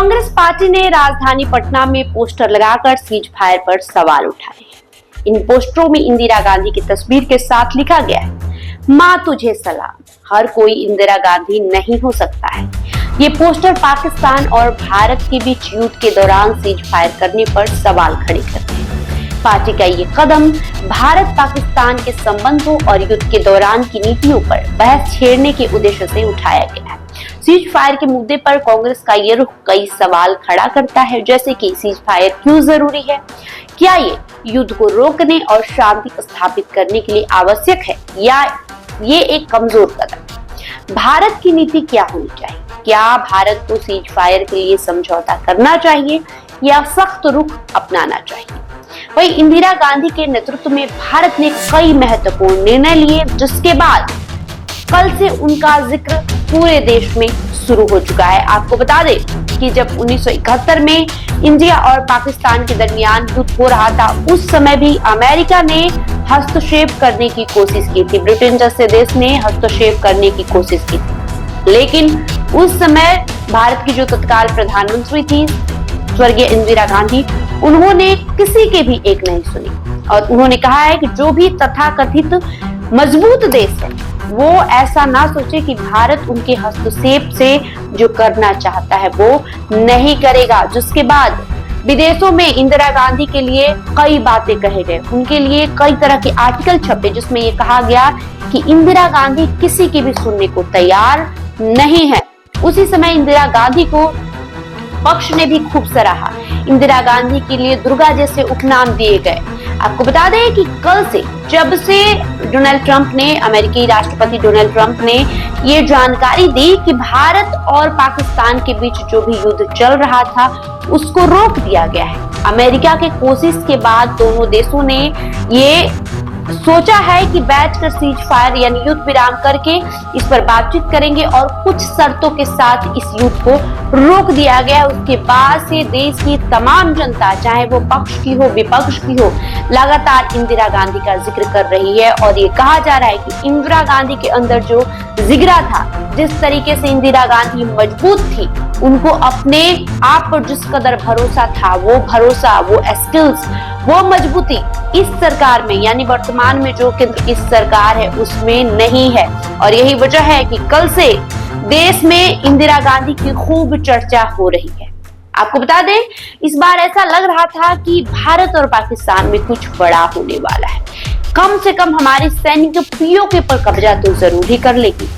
Congress party ने राजधानी पटना में पोस्टर लगाकर सीज फायर पर सवाल उठाए। इन पोस्टरों में इंदिरा गांधी की तस्वीर के साथ लिखा गया है, माँ तुझे सलाम, हर कोई इंदिरा गांधी नहीं हो सकता है। ये पोस्टर पाकिस्तान और भारत के बीच युद्ध के दौरान सीज फायर करने पर सवाल खड़े करते हैं। पार्टी का ये कदम भारत पाकिस्तान के संबंधों और युद्ध के दौरान की नीतियों पर बहस छेड़ने के उद्देश्य से उठाया गया है। सीज फायर के मुद्दे पर कांग्रेस का ये रुख कई सवाल खड़ा करता है, जैसे कि सीज फायर क्यों जरूरी है, क्या ये युद्ध को रोकने और शांति स्थापित करने के लिए आवश्यक है, या ये एक कमजोर कदम। भारत की नीति क्या होनी चाहिए, क्या भारत को सीज फायर के लिए समझौता करना चाहिए या सख्त रुख अपनाना चाहिए। वहीं इंदिरा गांधी के नेतृत्व में भारत ने कई महत्वपूर्ण निर्णय लिए, जिसके बाद कल से उनका जिक्र पूरे देश में शुरू हो चुका है। आपको बता दें कि जब 1971 में इंडिया और पाकिस्तान के दरमियान युद्ध हो रहा था, उस समय भी अमेरिका ने हस्तक्षेप करने की कोशिश की थी, ब्रिटेन जैसे देश ने हस्तक्षेप करने की कोशिश की थी, लेकिन उस समय भारत की जो तत्काल प्रधानमंत्री थी स्वर्गीय इंदिरा गांधी, उन्होंने किसी के भी एक नहीं सुनी और उन्होंने कहा है कि जो भी तथाकथित मजबूत देश है वो ऐसा ना सोचे कि भारत उनके हस्तक्षेप से जो करना चाहता है वो नहीं करेगा। जिसके बाद विदेशों में इंदिरा गांधी के लिए कई बातें कहे गए, उनके लिए कई तरह के आर्टिकल छपे जिसमें ये कहा गया कि इंदिरा गांधी किसी की भी सुनने को तैयार नहीं है। उसी समय इंदिरा गांधी को पक्ष ने भी खूब सराहा। इंदिरा गांधी के लिए दुर्गा जैसे उपनाम दिए गए। आपको बता दें कि कल से जब से डोनाल्ड ट्रंप ने, अमेरिकी राष्ट्रपति डोनाल्ड ट्रंप ने ये जानकारी दी कि भारत और पाकिस्तान के बीच जो भी युद्ध चल रहा था उसको रोक दिया गया है। अमेरिका के कोशिश के बाद दोनों देशों ने ये सोचा है कि बैठकर सीज फायर यानी युद्ध विराम करके इस पर बातचीत करेंगे और कुछ शर्तों के साथ इस युद्ध को रोक दिया गया। उसके बाद से देश की तमाम जनता, चाहे वो पक्ष की हो विपक्ष की हो, लगातार इंदिरा गांधी का जिक्र कर रही है और ये कहा जा रहा है कि इंदिरा गांधी के अंदर जो जिगरा था, जिस तरीके से इंदिरा गांधी मजबूत थी, उनको अपने आप पर जिस कदर भरोसा था, वो भरोसा, वो स्किल्स, वो मजबूती इस सरकार में यानी वर्तमान में जो केंद्र की सरकार है उसमें नहीं है। और यही वजह है कि कल से देश में इंदिरा गांधी की खूब चर्चा हो रही है। आपको बता दें, इस बार ऐसा लग रहा था कि भारत और पाकिस्तान में कुछ बड़ा होने वाला है। कम से कम हमारी सैनिक पीओके पर कब्जा तो जरूर ही कर लेगी,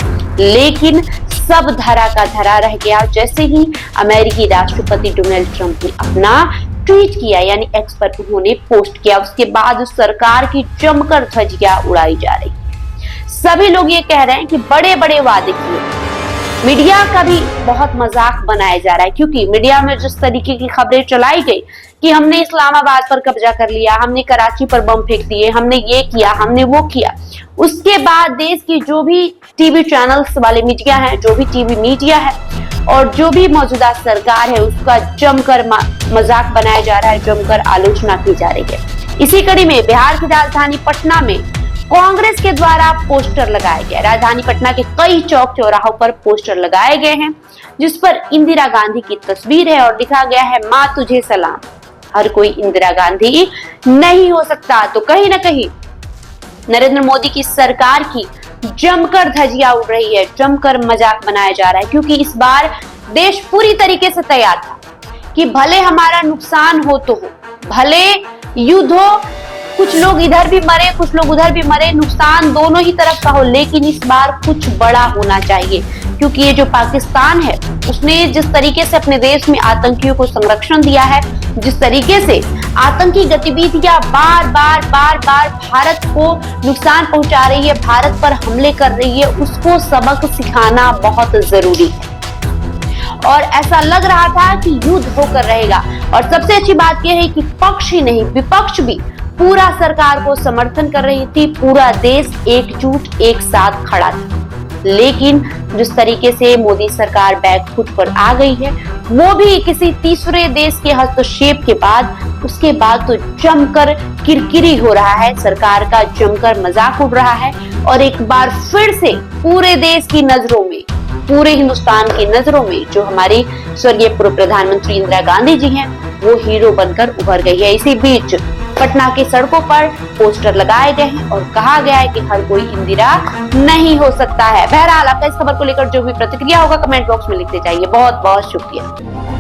लेकिन सब धरा का धरा रह गया। जैसे ही अमेरिकी राष्ट्रपति डोनाल्ड ट्रंप ने अपना ट्वीट किया यानी एक्स पर उन्होंने पोस्ट किया, उसके बाद सरकार की जमकर धज्जियां उड़ाई जा रही है। सभी लोग ये कह रहे हैं कि बड़े बड़े वादे किए। मीडिया का भी बहुत मजाक बनाया जा रहा है, क्योंकि मीडिया में जिस तरीके की खबरें चलाई गई कि हमने इस्लामाबाद पर कब्जा कर लिया, हमने कराची पर बम फेंक दिए, हमने ये किया, हमने वो किया, उसके बाद देश की जो भी टीवी चैनल्स वाले मीडिया है, जो भी टीवी मीडिया है और जो भी मौजूदा सरकार है, उसका जमकर मजाक बनाया जा रहा है, जमकर आलोचना की जा रही है। इसी कड़ी में बिहार की राजधानी पटना में कांग्रेस के द्वारा पोस्टर लगाए गए। राजधानी पटना के कई चौक चौराहों पर पोस्टर लगाए गए हैं जिस पर इंदिरा गांधी की तस्वीर है और लिखा गया है, माँ तुझे सलाम, हर कोई इंदिरा गांधी नहीं हो सकता। तो कहीं ना कहीं नरेंद्र मोदी की सरकार की जमकर धज्जियां उड़ रही है, जमकर मजाक बनाया जा रहा है, क्योंकि इस बार देश पूरी तरीके से तैयार था कि भले हमारा नुकसान हो तो हो, भले युद्ध हो, कुछ लोग इधर भी मरे, कुछ लोग उधर भी मरे, नुकसान दोनों ही तरफ का हो, लेकिन इस बार कुछ बड़ा होना चाहिए। क्योंकि ये जो पाकिस्तान है उसने जिस तरीके से अपने देश में आतंकियों को संरक्षण दिया है, जिस तरीके से आतंकी गतिविधियां बार बार भारत को नुकसान पहुंचा रही है, भारत पर हमले कर रही है, उसको सबक सिखाना बहुत जरूरी है। और ऐसा लग रहा था कि युद्ध होकर रहेगा। और सबसे अच्छी बात यह है कि पक्ष ही नहीं विपक्ष भी पूरा सरकार को समर्थन कर रही थी, पूरा देश एकजुट एक साथ खड़ा था। लेकिन जिस तरीके से मोदी सरकार बैकफुट पर आ गई है, वो भी किसी तीसरे देश के हस्तक्षेप के बाद, उसके बाद तो जमकर किरकिरी हो रहा है, सरकार का जमकर मजाक उड़ रहा है और एक बार फिर से पूरे देश की नजरों में पूरे हिंदुस्तान की नजरों में जो हमारी स्वर्गीय पूर्व प्रधानमंत्री इंदिरा गांधी जी हैं वो हीरो बनकर उभर गई है। इसी बीच पटना की सड़कों पर पोस्टर लगाए गए हैं और कहा गया है कि हर कोई इंदिरा नहीं हो सकता है। बहरहाल आपका इस खबर को लेकर जो भी प्रतिक्रिया होगा कमेंट बॉक्स में लिखते जाइए। बहुत बहुत शुक्रिया।